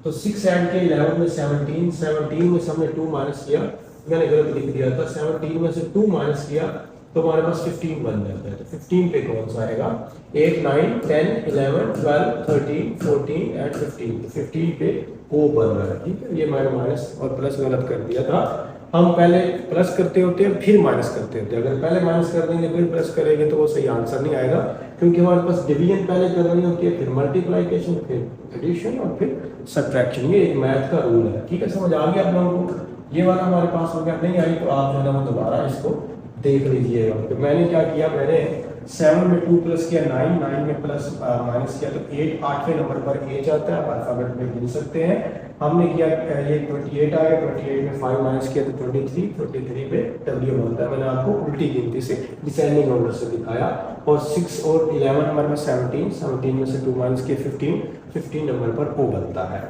तो 6 ऐड किया, 11 में 17, 17 में से हमने 2 माइनस किया, मैंने गलत लिख दिया था, 17 में से 2 माइनस किया तो हमारे पास 15 बन जाता है। तो 15 पे कौन सा आएगा? 8 9 10 11 12 13 14 एंड 15। तो 15 पे O बन रहा है। ठीक है, ये मैंने माइनस और प्लस गलत कर दिया था। हम पहले प्लस करते होते हैं फिर माइनस करते होते हैं। अगर पहले माइनस कर देंगे फिर प्लस करेंगे तो वो सही आंसर नहीं आएगा, क्योंकि हमारे पास डिवीजन पहले करनी होती है, फिर मल्टीप्लिकेशन, फिर एडिशन और फिर सब्ट्रैक्शन। ये एक मैथ का रूल है। ठीक है, समझ आ गया आप लोगों को? ये वाला हमारे पास हो गया। नहीं आई तो आप जो है ना दोबारा इसको देख लीजिएगा। तो मैंने क्या किया, मैंने 7 में 2 प्लस किया, 9 9 में प्लस माइनस किया तो 8 8वें नंबर पर A जाता है। आप अल्फाबेट में गिन सकते हैं। हमने किया ये 28 आ गया, 28 में 5 माइनस किया तो 23, 23 पे W बनता है। मैंने आपको उल्टी गिनती से डिसेंडिंग ऑर्डर से दिखाया। और 6 और 11 हमारे पास 17, 17 में से 2 माइनस किया 15, 15 नंबर पर O बनता है।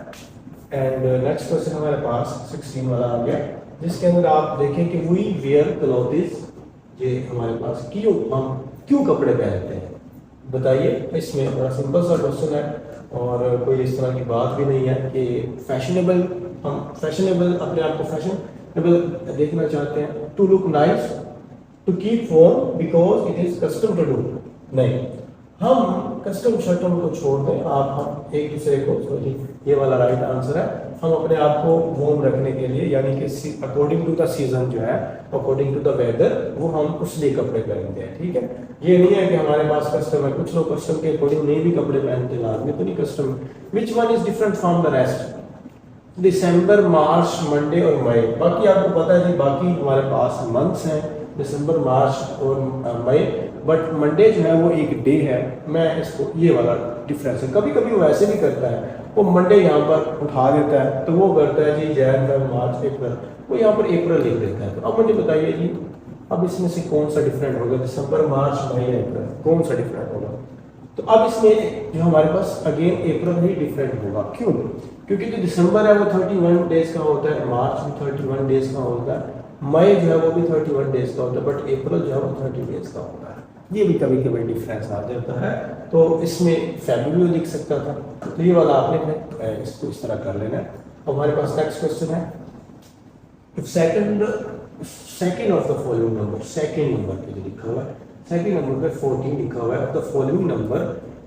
एंड नेक्स्ट क्वेश्चन हमारे पास 16 वाला आ गया, जिसके अंदर आप देखें कि वी वेयर क्लोथिस। ये हमारे पास हम क्यों कपड़े पहनते हैं बताइए। इसमें बड़ा सिंपल सा क्वेश्चन है और कोई इस तरह की बात भी नहीं है कि फैशनेबल, हम फैशनेबल अपने आप को फैशनेबल देखना चाहते हैं। To look nice, to keep warm because it is custom to do. नहीं, हम कस्टम शटम को छोड़ दें, हम एक दूसरे को, ये वाला राइट आंसर है। हम अपने आप को वार्म रखने के लिए, यानी कि अकॉर्डिंग टू द सीजन जो है, अकॉर्डिंग टू द वेदर, वो हम उसलिए कपड़े पहनते हैं। ठीक है, ये नहीं है कि हमारे पास कस्टम है। कुछ लोग कस्टम के अकॉर्डिंग नहीं भी कपड़े पहनते, लाजमी तो नहीं custom. Which one is different from the rest? December, March, Monday और मई। बाकी आपको पता है जी, बाकी हमारे पास मंथ्स हैं, दिसंबर, मार्च और मई, बट मंडे जो है वो एक डे है। मैं इसको, ये वाला डिफरेंस है। कभी कभी वो ऐसे भी करता है, वो मंडे यहाँ पर उठा देता है, तो वो करता है जी जैन, मार्च, अप्रैल, वो यहाँ पर अप्रैल लिख देता है। तो अब मुझे बताइए जी, अब इसमें से कौन सा डिफरेंट होगा? दिसंबर, मार्च, मई, अप्रैल, कौन सा डिफरेंट होगा? तो अब इसमें जो हमारे पास अगेन अप्रैल ही डिफरेंट होगा। क्यों? क्योंकि जो दिसंबर है वो 31 डेज का होता है, मार्च भी 31 डेज का होता है, मई जो है वो भी 31 डेज का होता है, बट अप्रैल जो है वो 30 डेज का होता है। ये भी कभी कभी डिफरेंस आ जाता है। तो इसमें फैब्रुअरी लिख सकता था, तो ये वाला आपने इसको इस तरह कर लेना है। हमारे पास नेक्स्ट क्वेश्चन है, second of the following number, second number पे जो लिखा हुआ है, सेकंड नंबर पे 14 लिखा हुआ है, the following number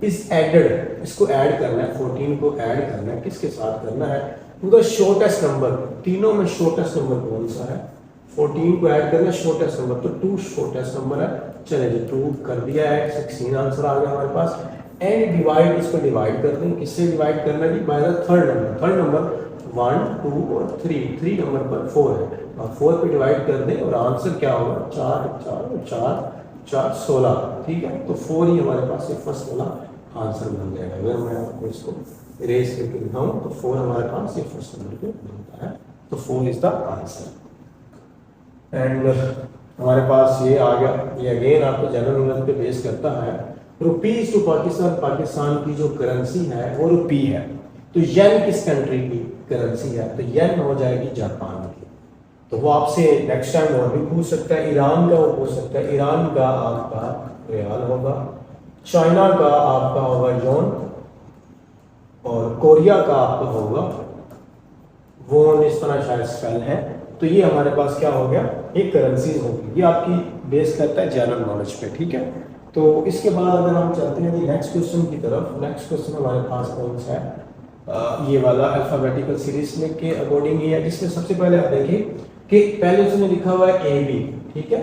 is added. इसको ऐड करना है, 14 को ऐड करना है, किसके साथ करना है? To the shortest number. तीनों में शॉर्टेस्ट नंबर कौन सा है? 14 को ऐड करना शॉर्टेस्ट नंबर, तो 2 शॉर्टेस्ट नंबर है। चलिए जी 2 कर दिया है, 16 आंसर आ गया हमारे पास। एंड डिवाइड, इसको डिवाइड कर दें, किससे डिवाइड करना है जी? By the third number. Third number 1 2 और 3 नंबर पर 4 है, और 4 पे डिवाइड कर दें और आंसर क्या होगा? 4 4 4 4 16। ठीक है, तो 4 ही हमारे पास ये फर्स्ट वाला आंसर बन जाएगा। अगर मैं आपको इसको इरेज करके दिखाऊं तो 4 हमारे पास ये फर्स्ट नंबर पे बनता है, तो 4 इज द आंसर। एंड हमारे पास ये आ गया, ये अगेन आपको जनरल नॉलेज पे बेस करता है। रुपीज टू पाकिस्तान, पाकिस्तान की जो करेंसी है वो रुपी है। तो येन किस कंट्री की करेंसी है? तो येन हो जाएगी जापान की। तो वो आपसे नेक्स्ट टाइम और भी पूछ सकता है, ईरान का वो पूछ सकता है, ईरान का आपका रियाल होगा, चाइना का आपका होगा योन, और कोरिया का आपका होगा वोन, इस तरह शायद स्पेल है। तो ये हमारे पास क्या हो गया? एक करेंसी होगी। ये आपकी बेस करता है जनरल नॉलेज पे। ठीक है, तो इसके बाद अगर हम चलते हैं नेक्स्ट क्वेश्चन की तरफ। नेक्स्ट क्वेश्चन हमारे पास कौन सा है? ये वाला अल्फाबेटिकल सीरीज में के अकॉर्डिंग ही है, जिसमें सबसे पहले आप देखिए कि पहले उसने लिखा हुआ है AB। ठीक है,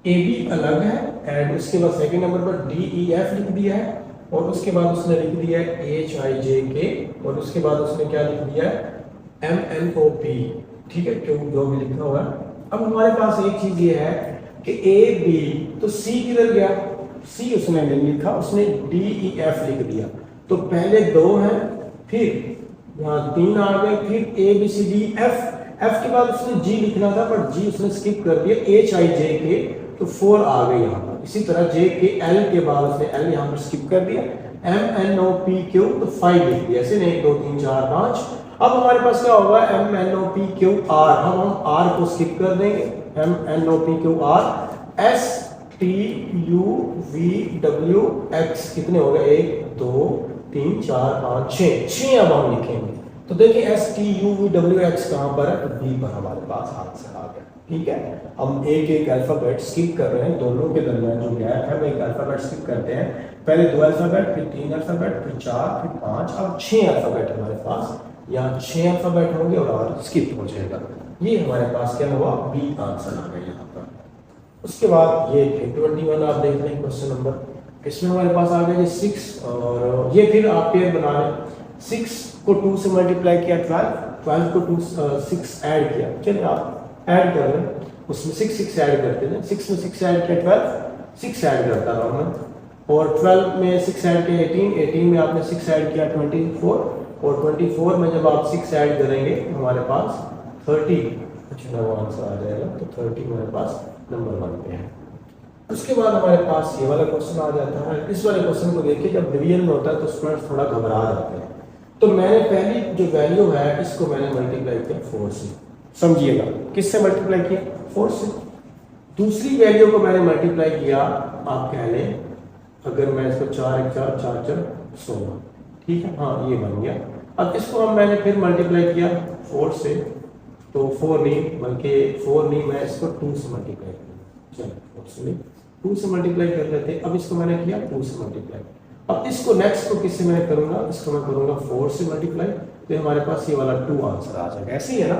AB अलग है, एंड उसके बाद सेकंड नंबर पर DEF लिख दिया है, और उसके बाद उसने लिख दिया है HIJK, और उसके बाद उसने क्या लिख दिया है? MNOP। ठीक है, क्यों जो भी लिखा हुआ है। अब हमारे पास एक चीज ये है कि AB, तो C किधर गया? C उसने नहीं लिखा, उसने DEF लिख दिया। तो पहले 2 हैं, फिर यहाँ 3 आ गए, फिर ABCDF, F के बाद उसने G लिखना था, पर G उसने स्किप कर दिया, HIJK, तो 4 आ गए यहाँ पर। इसी तरह जे के एल के बाद उसने एल यहाँ पर स्किप कर दिया, M N O P Q तो 5 लिख दिया, ऐसे नहीं 1 2 3 4 5। अब हमारे पास क्या होगा, M N O P Q R, हम आर को स्किप कर देंगे, M N O P Q R S T U V W X, कितने हो गए 1 2 3 4 5 6 अब हम लिखेंगे। तो देखिए S T U V W x कहाँ पर है, तो बी पर हमारे पास आंसर आ गया। ठीक है, हम एक एक अल्फाबेट स्किप कर रहे हैं, दोनों के दरमियान जो गैप है हम एक अल्फाबेट स्किप करते हैं, पहले 2 अल्फाबेट, फिर 3 अल्फाबेट, फिर 4, फिर 5, अब 6 अल्फाबेट हमारे पास, यहाँ 6 अल्फाबेट होंगे और आर स्किप हो जाएगा। ये हमारे पास क्या हुआ, बी आंसर आ गया यहाँ पर। उसके बाद ये 21 आप देख लें क्वेश्चन नंबर, इसमें हमारे पास आ गया 6, और ये फिर आप पेयर बना लें, 6 को 2 से मल्टीप्लाई किया 12 को 2 6 ऐड किया, चलिए आप ऐड कर लें, उसमें 6 ऐड करते हैं, 6 में 6 ऐड किया 12, 6 ऐड करता रहा मैं, और 12 में 6 ऐड किया 18 में आपने 6 ऐड किया 24, और 24 में जब आप 6 ऐड करेंगे हमारे पास 30, अच्छा वो आंसर आ जाएगा, तो 30 हमारे पास नंबर 1 पे है। उसके बाद हमारे पास ये वाला क्वेश्चन आ जाता है। इस वाले क्वेश्चन को देखिए, जब डिवीजन में होता है तो स्टूडेंट्स थोड़ा घबरा जाते हैं। तो मैंने पहली जो वैल्यू है इसको मैंने मल्टीप्लाई किया 4 से, समझिएगा किससे मल्टीप्लाई किया, 4 से। दूसरी वैल्यू को मैंने मल्टीप्लाई किया, आप कह लें अगर मैं इसको 4 1 4 4 4 16, ठीक है, हाँ ये बन गया। अब इसको हम मैंने फिर मल्टीप्लाई किया 4 से, तो 4 नहीं बल्कि 4 नहीं, मैं इसको 2 से मल्टीप्लाई किया, चलो 4 से नहीं 2 से मल्टीप्लाई कर लेते। अब इसको मैंने किया 2 से मल्टीप्लाई, अब इसको नेक्स्ट को किससे मैं करूंगा, इसको मैं करूंगा 4 से मल्टीप्लाई, तो हमारे पास ये वाला 2 आंसर आ जाएगा। ऐसे ही है ना,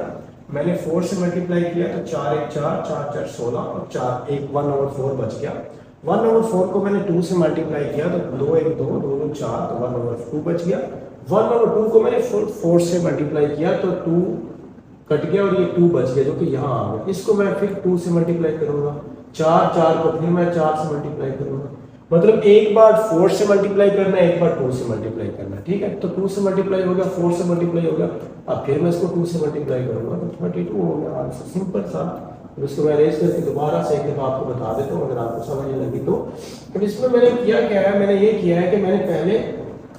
मैंने 4 से मल्टीप्लाई किया तो 4 1 4 4 4 16, और 4 1 1/4 बच गया। 1/4 को मैंने 2 से मल्टीप्लाई किया तो 2 1 2 2 2 4, तो 1/2 बच गया। 1/2 को मैंने 4 से मल्टीप्लाई किया तो 2 कट गया और ये 2 बच गया जो कि यहाँ आ गया। इसको मैं फिर 2 से मल्टीप्लाई करूंगा, 4 को फिर मैं 4 से मल्टीप्लाई करूंगा, मतलब एक बार 4 से मल्टीप्लाई करना है, एक बार 2 से मल्टीप्लाई करना है, ठीक है। तो 2 से मल्टीप्लाई हो गया, 4 से मल्टीप्लाई हो गया, अब फिर मैं इसको 2 से मल्टीप्लाई करूंगा तो 32 हो गया आंसर, सिंपल सा। तो इसको मैं अरेंज करके दोबारा से एक दफा आपको बता देता हूँ अगर आपको समझ नहीं लगी तो। अब इसमें मैंने किया क्या है, मैंने ये किया है कि मैंने पहले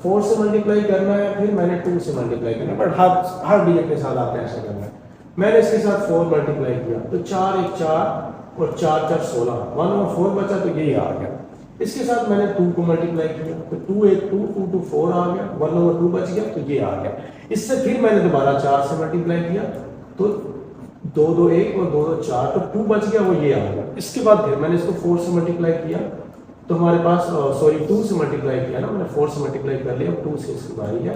4 से मल्टीप्लाई करना है, फिर मैंने 2 से मल्टीप्लाई करना है, बट हर डिजिट के साथ आपने ऐसा करना है। मैंने इसके साथ 4 मल्टीप्लाई किया तो 4 1 4 और 4 4 16, 1/4 बचा तो यही आ गया। इसके साथ मैंने 2 को मल्टीप्लाई किया तो 2 1 2 2 2 4 आ गया, 1/2 बच गया तो ये आ गया। इससे फिर मैंने दोबारा 4 से मल्टीप्लाई किया तो 2 2 1 और 2 2 4, तो 2 बच गया, वो ये आ गया। इसके बाद फिर मैंने इसको 4 से मल्टीप्लाई किया तो हमारे पास 2 से मल्टीप्लाई किया ना, मैंने 4 से मल्टीप्लाई कर लिया, 2 से इसकी बारी है,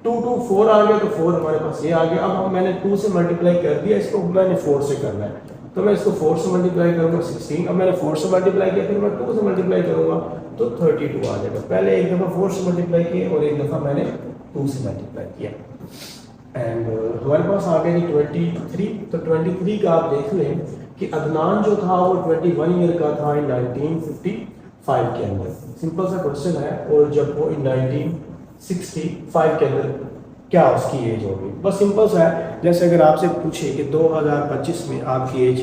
2 2 4 आ गया तो 4 हमारे पास ये आ गया। अब मैंने 2 से मल्टीप्लाई कर दिया, इसको मैंने 4 से करना है, तो मैं इसको 4 से मल्टीप्लाई करूंगा 16। अब मैंने 4 से मल्टीप्लाई किया, फिर मैं 2 से मल्टीप्लाई करूंगा तो 32 आ जाएगा। पहले एक दफा 4 से मल्टीप्लाई किया और एक दफा मैंने 2 से मल्टीप्लाई किया। एंड हमारे पास आ गया जी 23। तो 23 का आप देख लें कि अदनान जो था वो 21 ईयर का था इन 1955 के अंदर। सिंपल सा क्वेश्चन है, और जब वो इन 1965 के अंदर क्या उसकी एज होगी, बस सिंपल सा है। जैसे अगर आपसे पूछे कि 2025 में आपकी एज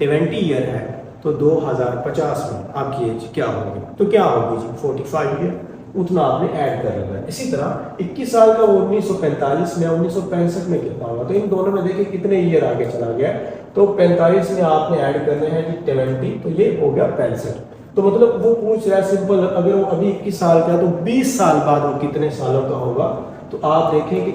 20 ईयर है तो 2050 में आपकी एज क्या होगी, तो क्या होगी जी 45 ईयर, उतना आपने ऐड कर लेना है। इसी तरह 21 साल का वो 1945 में, 1965 में कितना होगा, तो इन दोनों में देखिए कितने ईयर आगे चला गया। तो 45 में आपने ऐड करने हैं जी 70, तो ये हो गया 65। तो मतलब वो पूछ रहा है सिंपल, अगर वो अभी 21 साल का तो 20 साल बाद वो कितने सालों का होगा। तो आप देखें कि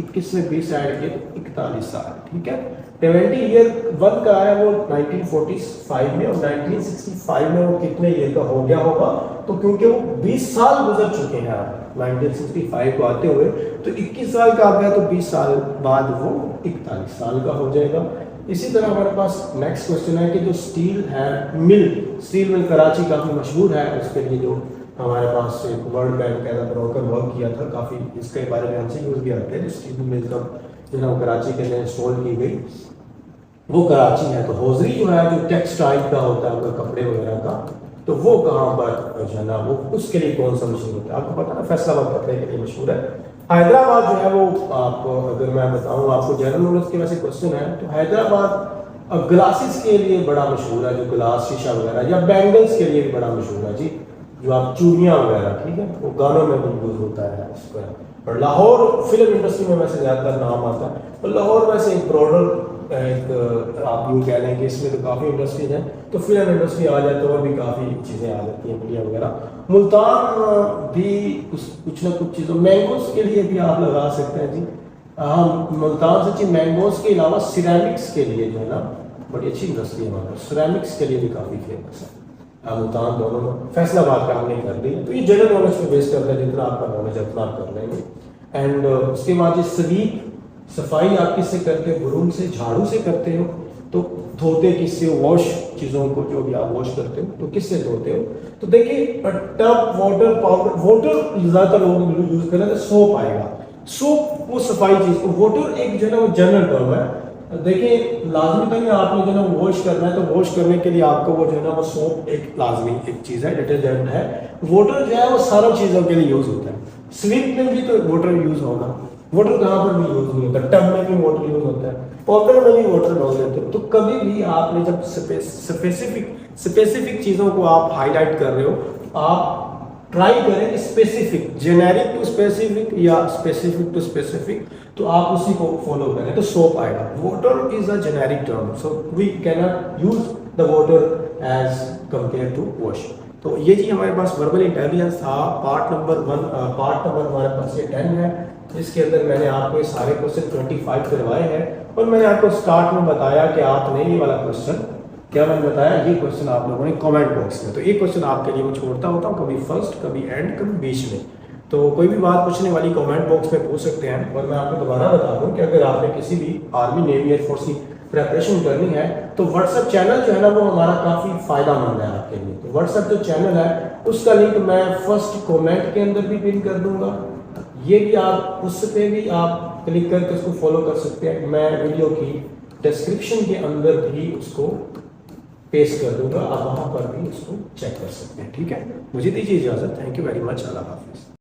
21 में 20 ऐड किए तो 41 साल, ठीक है। 70 ईयर 1 का है वो 1945 में, और 1965 में वो कितने ईयर का हो गया होगा, तो क्योंकि वो 20 साल गुजर चुके हैं 1965 को आते हुए, तो 21 साल का आ गया तो 20 साल बाद वो 41 साल का हो जाएगा। इसी तरह हमारे पास नेक्स्ट क्वेश्चन है कि जो स्टील मिल कराची काफ़ी मशहूर है, उसके लिए जो हमारे पास एक वर्ल्ड बैंक का ब्रोकर वर्क किया था, काफ़ी इसके बारे में हमसे यूज़ भी आते हैं। जो स्टील मिल का जो है कराची के अंदर इंस्टॉल की गई वो कराची है। तो हौजरी जो है जो टेक्सटाइल का होता है, आपका कपड़े वगैरह का, तो वो कहाँ पर जो है ना, वो उसके लिए कौन सा मशहूर होता है, आपको पता है फैसलाबाद कपड़े के लिए मशहूर है। हैदराबाद जो है वो, आपको अगर मैं बताऊँ, आपको जनरल नॉलेज के वैसे क्वेश्चन है, तो हैदराबाद ग्लासेस के लिए बड़ा मशहूर है, जो ग्लास शीशा वगैरह, या बैंगल्स के लिए भी बड़ा मशहूर है जी, जो आप चूड़ियाँ वगैरह, ठीक है, वो गानों में भी यूज़ होता है उसका। और लाहौर फिल्म इंडस्ट्री में वैसे ज़्यादातर नाम आता है, और लाहौर वैसे एक ब्रॉडर एक आप यूँ कह लें कि इसमें तो काफ़ी इंडस्ट्रीज हैं, तो फिल्म इंडस्ट्री आ जाए तो और भी काफ़ी चीज़ें आ जाती हैं, मीडिया वगैरह। मुल्तान भी कुछ ना कुछ चीज़ों, मैंगोज़ के लिए भी आप लगा सकते हैं जी। हम मुल्तान से जी मैंगोज़ के अलावा सिरेमिक्स के लिए जो है ना बड़ी अच्छी इंडस्ट्री है हमारे, सिरेमिक्स के लिए भी काफ़ी फेमस है मुल्तान। दोनों में फैसलाबाद का हमने कर लिया, तो ये जनरल नॉलेज पे बेस करता है, जितना आपका नॉलेज है उतना आप कर लेंगे। एंड उसके बाद ये स्वीप, सफाई आप किससे करते हो? ब्रूम से, झाड़ू से करते हो। तो धोते किससे हो? वॉश चीज़ों को जो भी आप वॉश करते हो तो किससे धोते हो? तो देखिए टब, वाटर, पाउडर, वाटर ज़्यादातर लोग यूज़ करें तो सोप आएगा। सोप वो सफाई चीज़ को, वाटर एक जो है ना वो जनरल टर्म है। देखिए लाजमी तो नहीं आपने जो है ना वॉश करना है, तो वॉश करने के लिए आपको वो जो है ना वो सोप एक लाजमी एक चीज़ है, डिटर्जेंट है। वाटर जो है वो सारा चीज़ों के लिए यूज़ होता है। स्वीप में भी तो वाटर यूज़ होगा, वाटर कहाँ पर भी यूज़ नहीं होता, टब में भी वाटर यूज़ होता है, पाउडर में भी वाटर डाल देते हो। तो कभी भी आपने जब स्पेसिफिक चीज़ों को आप हाईलाइट कर रहे हो, आप ट्राई करें कि स्पेसिफिक, जेनेरिक टू स्पेसिफिक या स्पेसिफिक टू स्पेसिफिक, तो आप उसी को फॉलो करें तो सोप आएगा। Water is a generic term, so we can not use the water as compare to wash. तो ये जी हमारे पास वर्बल इंटेलिजेंस था, पार्ट नंबर 1। पार्ट नंबर हमारे पास ये 10 है, इसके अंदर मैंने आपको ये सारे क्वेश्चन 25 करवाए हैं, और मैंने आपको स्टार्ट में बताया कि आपने ये वाला क्वेश्चन, क्या मैंने बताया, ये क्वेश्चन आप लोगों ने कमेंट बॉक्स में, तो ये क्वेश्चन आपके लिए मैं छोड़ता होता हूँ, कभी फर्स्ट, कभी एंड, कभी बीच में। तो कोई भी बात पूछने वाली कमेंट बॉक्स में पूछ सकते हैं। और मैं आपको दोबारा बता दूं कि अगर आपने किसी भी आर्मी, नेवी, एयरफोर्स की प्रेपरेशन करनी है तो व्हाट्सएप चैनल जो है ना वो हमारा काफ़ी फ़ायदेमंद है आपके लिए। तो व्हाट्सएप जो चैनल है उसका लिंक मैं फर्स्ट कमेंट के अंदर भी पिन कर दूंगा, ये भी आप उस पर भी आप क्लिक करके उसको फॉलो कर सकते हैं। मैं वीडियो की डिस्क्रिप्शन के अंदर भी उसको पेस्ट कर दूंगा, आप वहाँ पर भी उसको चेक कर सकते हैं। ठीक है, मुझे दीजिए इजाज़त। Thank you very much. अल्लाह हाफिज़।